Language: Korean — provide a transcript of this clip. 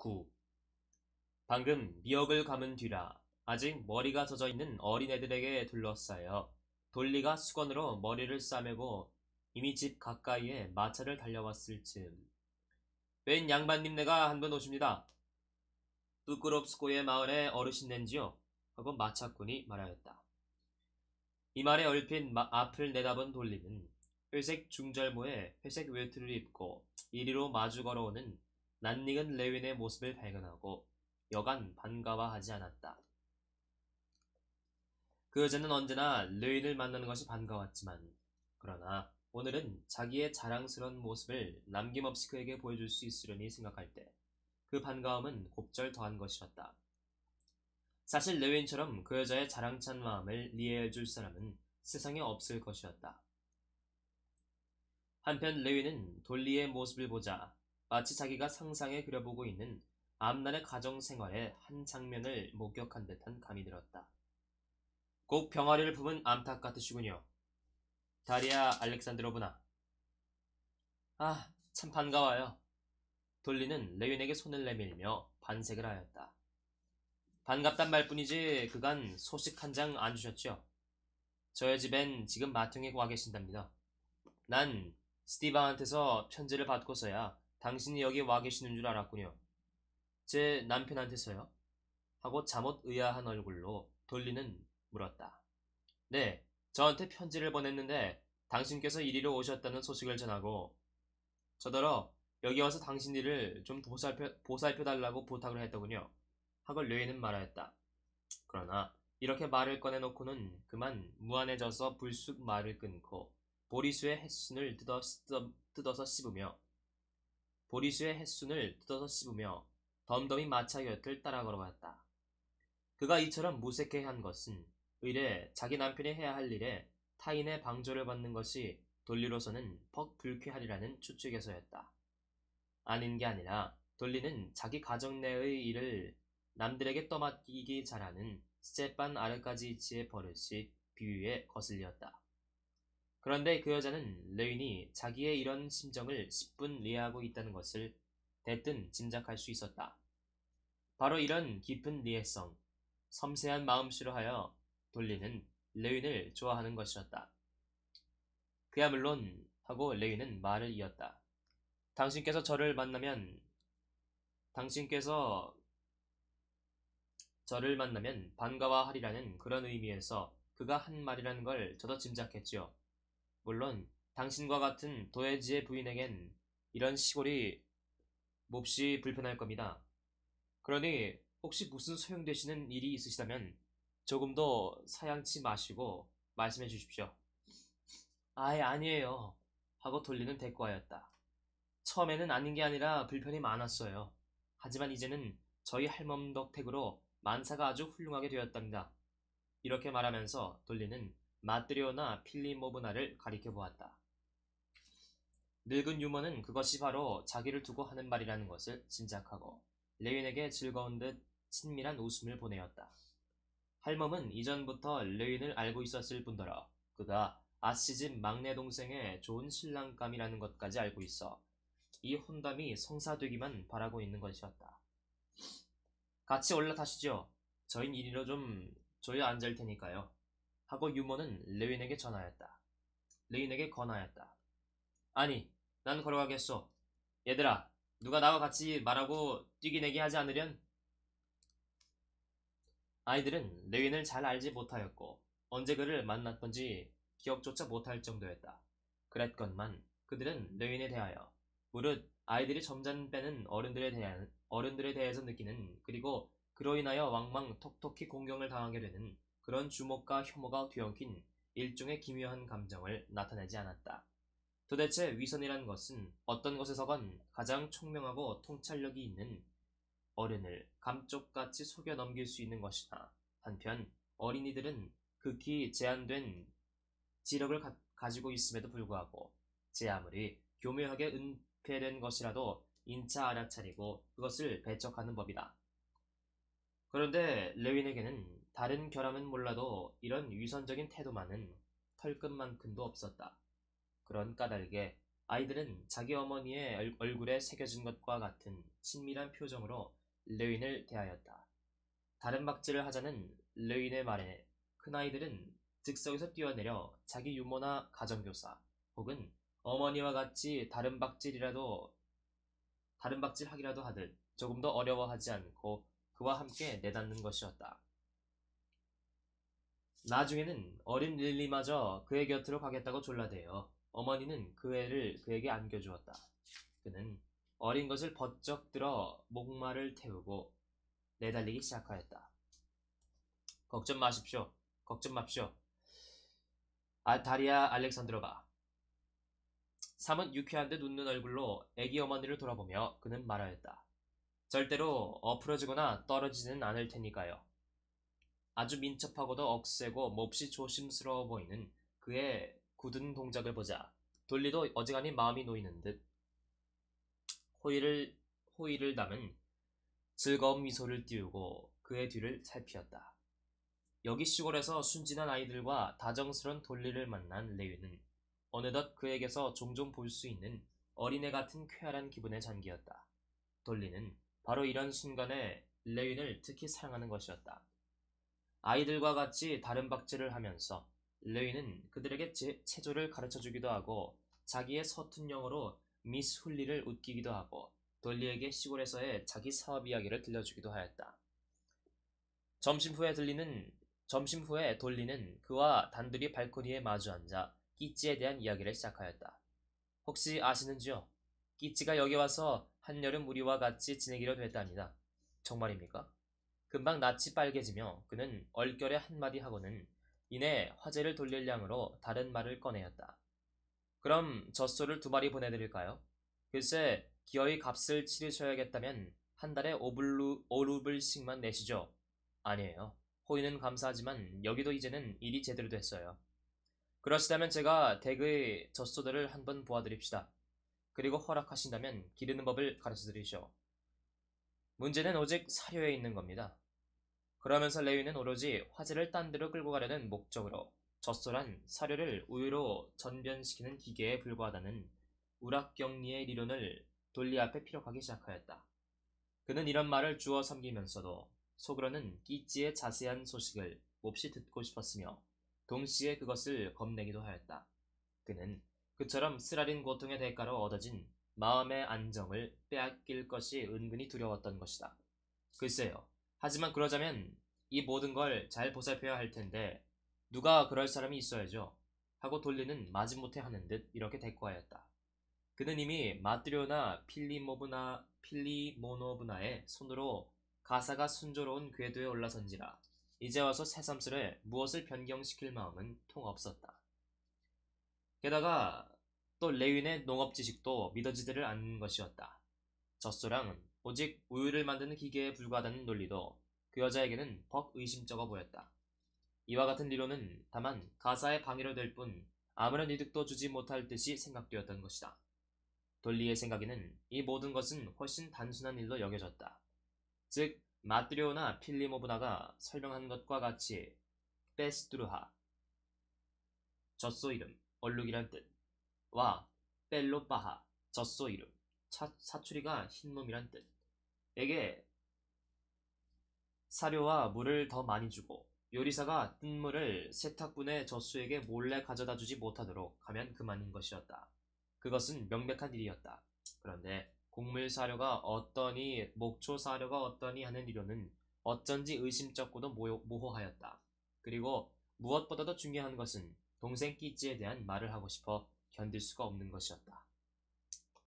9. 방금 미역을 감은 뒤라 아직 머리가 젖어있는 어린애들에게 둘러싸여 돌리가 수건으로 머리를 싸매고 이미 집 가까이에 마차를 달려왔을 즈음 웬 양반님네가 한 분 오십니다. 부끄럽스코의 마을에 어르신넨지요? 하고 마차꾼이 말하였다. 이 말에 얼핏 앞을 내다본 돌리는 회색 중절모에 회색 외투를 입고 이리로 마주 걸어오는 낯익은 레윈의 모습을 발견하고 여간 반가워하지 않았다. 그 여자는 언제나 레윈을 만나는 것이 반가웠지만 그러나 오늘은 자기의 자랑스러운 모습을 남김없이 그에게 보여줄 수 있으려니 생각할 때 그 반가움은 곱절 더한 것이었다. 사실 레윈처럼 그 여자의 자랑찬 마음을 이해해줄 사람은 세상에 없을 것이었다. 한편 레윈은 돌리의 모습을 보자 마치 자기가 상상에 그려보고 있는 앞날의 가정생활의 한 장면을 목격한 듯한 감이 들었다. 꼭 병아리를 품은 암탉 같으시군요. 다리아 알렉산드로브나. 아, 참 반가워요. 돌리는 레윈에게 손을 내밀며 반색을 하였다. 반갑단 말뿐이지 그간 소식 한 장 안 주셨죠? 저희 집엔 지금 마퉁에 와 계신답니다. 난 스티바한테서 편지를 받고서야 당신이 여기 와 계시는 줄 알았군요. 제 남편한테서요? 하고 잠옷 의아한 얼굴로 돌리는 물었다. 네, 저한테 편지를 보냈는데 당신께서 이리로 오셨다는 소식을 전하고 저더러 여기 와서 당신 일을 좀 보살펴달라고 부탁을 했더군요. 하고 뢰이는 말하였다. 그러나 이렇게 말을 꺼내놓고는 그만 무안해져서 불쑥 말을 끊고 보리수의 햇순을 뜯어서 씹으며 덤덤히 마차 곁을 따라 걸어갔다. 그가 이처럼 무색해한 것은 의례 자기 남편이 해야 할 일에 타인의 방조를 받는 것이 돌리로서는 퍽 불쾌하리라는 추측에서였다. 아닌 게 아니라 돌리는 자기 가정 내의 일을 남들에게 떠맡기기 잘하는 스테판 아르까지치의 버릇이 비위에 거슬렸다. 그런데 그 여자는 레윈이 자기의 이런 심정을 10분 이해하고 있다는 것을 대뜸 짐작할 수 있었다. 바로 이런 깊은 이해성, 섬세한 마음씨로 하여 돌리는 레윈을 좋아하는 것이었다. 그야 물론 하고 레윈은 말을 이었다. 당신께서 저를 만나면 반가워하리라는 그런 의미에서 그가 한 말이라는 걸 저도 짐작했지요. 물론 당신과 같은 도해지의 부인에겐 이런 시골이 몹시 불편할 겁니다. 그러니 혹시 무슨 소용되시는 일이 있으시다면 조금 더 사양치 마시고 말씀해 주십시오. 아예 아니에요. 하고 돌리는 대꾸하였다. 처음에는 아닌 게 아니라 불편이 많았어요. 하지만 이제는 저희 할멈 덕택으로 만사가 아주 훌륭하게 되었답니다. 이렇게 말하면서 돌리는 마뜨리오나 필리모브나를 가리켜 보았다. 늙은 유머는 그것이 바로 자기를 두고 하는 말이라는 것을 짐작하고 레윈에게 즐거운 듯 친밀한 웃음을 보내었다. 할멈은 이전부터 레윈을 알고 있었을 뿐더러 그가 아씨집 막내 동생의 좋은 신랑감이라는 것까지 알고 있어 이 혼담이 성사되기만 바라고 있는 것이었다. 같이 올라타시죠. 저흰 이리로 좀 조여 앉을 테니까요. 하고 유모는 레윈에게 권하였다. 아니, 난 걸어가겠소. 얘들아, 누가 나와 같이 말하고 뛰기내기 하지 않으련? 아이들은 레윈을 잘 알지 못하였고 언제 그를 만났던지 기억조차 못할 정도였다. 그랬건만 그들은 레윈에 대하여 무릇 아이들이 점잖은 빼는 어른들에 대해서 느끼는 그리고 그로 인하여 왕왕 톡톡히 공경을 당하게 되는 그런 주목과 혐오가 뒤엉킨 일종의 기묘한 감정을 나타내지 않았다. 도대체 위선이란 것은 어떤 것에서건 가장 총명하고 통찰력이 있는 어른을 감쪽같이 속여 넘길 수 있는 것이나 한편 어린이들은 극히 제한된 지력을 가지고 있음에도 불구하고 제 아무리 교묘하게 은폐된 것이라도 인차 알아차리고 그것을 배척하는 법이다. 그런데 레윈에게는 다른 결함은 몰라도 이런 위선적인 태도만은 털끝만큼도 없었다. 그런 까닭에 아이들은 자기 어머니의 얼굴에 새겨진 것과 같은 친밀한 표정으로 레윈을 대하였다. 다른 박질을 하자는 레윈의 말에 큰아이들은 즉석에서 뛰어내려 자기 유모나 가정교사 혹은 어머니와 같이 다른 박질하기라도 하듯 조금도 어려워하지 않고 그와 함께 내닫는 것이었다. 나중에는 어린 릴리마저 그의 곁으로 가겠다고 졸라대어 어머니는 그 애를 그에게 안겨주었다. 그는 어린 것을 번쩍 들어 목마를 태우고 내달리기 시작하였다. 걱정 마십시오. 걱정 맙시오. 다리아 알렉산드로바. 사뭇 유쾌한 듯 웃는 얼굴로 애기 어머니를 돌아보며 그는 말하였다. 절대로 엎으러지거나 떨어지지는 않을 테니까요. 아주 민첩하고도 억세고 몹시 조심스러워 보이는 그의 굳은 동작을 보자 돌리도 어지간히 마음이 놓이는 듯 호의를 담은 즐거운 미소를 띄우고 그의 뒤를 살피었다. 여기 시골에서 순진한 아이들과 다정스런 돌리를 만난 레위는 어느덧 그에게서 종종 볼 수 있는 어린애 같은 쾌활한 기분에 잠기었다. 돌리는 바로 이런 순간에 레윈을 특히 사랑하는 것이었다. 아이들과 같이 다른 박질을 하면서 레위는 그들에게 체조를 가르쳐주기도 하고 자기의 서툰 영어로 미스 훌리를 웃기기도 하고 돌리에게 시골에서의 자기 사업 이야기를 들려주기도 하였다. 점심 후에 돌리는 그와 단둘이 발코니에 마주 앉아 끼찌에 대한 이야기를 시작하였다. 혹시 아시는지요? 끼찌가 여기 와서 한여름 우리와 같이 지내기로 됐답니다. 정말입니까? 금방 낯이 빨개지며 그는 얼결에 한마디 하고는 이내 화제를 돌릴 양으로 다른 말을 꺼내었다. 그럼 젖소를 2마리 보내드릴까요? 글쎄 기어이 값을 치르셔야겠다면 한 달에 5루블씩만 내시죠. 아니에요. 호의는 감사하지만 여기도 이제는 일이 제대로 됐어요. 그러시다면 제가 댁의 젖소들을 한번 보아드립시다. 그리고 허락하신다면 기르는 법을 가르쳐드리죠. 문제는 오직 사료에 있는 겁니다. 그러면서 레위는 오로지 화제를 딴 데로 끌고 가려는 목적으로 젖소란 사료를 우유로 전변시키는 기계에 불과하다는 우락경리의理論을 돌리 앞에 피력하기 시작하였다. 그는 이런 말을 주워 삼기면서도 속으로는 끼찌의 자세한 소식을 몹시 듣고 싶었으며 동시에 그것을 겁내기도 하였다. 그는 그처럼 쓰라린 고통의 대가로 얻어진 마음의 안정을 빼앗길 것이 은근히 두려웠던 것이다. 글쎄요. 하지만 그러자면 이 모든 걸 잘 보살펴야 할 텐데 누가 그럴 사람이 있어야죠. 하고 돌리는 마지못해 하는 듯 이렇게 대꾸하였다. 그는 이미 마트료나 필리모노브나의 손으로 가사가 순조로운 궤도에 올라선지라 이제 와서 새삼스레 무엇을 변경시킬 마음은 통 없었다. 게다가 또 레윈의 농업 지식도 믿어지지를 않는 것이었다. 젖소랑은 오직 우유를 만드는 기계에 불과하다는 논리도 그 여자에게는 벅 의심쩍어 보였다. 이와 같은理論은 다만 가사의 방해로 될 뿐 아무런 이득도 주지 못할 듯이 생각되었던 것이다. 돌리의 생각에는 이 모든 것은 훨씬 단순한 일로 여겨졌다. 즉 마트리오나 필리모브나가 설명한 것과 같이 페스두르하 젖소 이름 얼룩이란 뜻와 펠로빠하 젖소 이름 사투리가 흰놈이란 뜻에게 사료와 물을 더 많이 주고 요리사가 뜬 물을 세탁분의 젖소에게 몰래 가져다 주지 못하도록 하면 그만인 것이었다. 그것은 명백한 일이었다. 그런데 곡물 사료가 어떠니 목초 사료가 어떠니 하는理論은 어쩐지 의심쩍고도 모호하였다. 그리고 무엇보다도 중요한 것은 동생 끼찌에 대한 말을 하고 싶어 견딜 수가 없는 것이었다.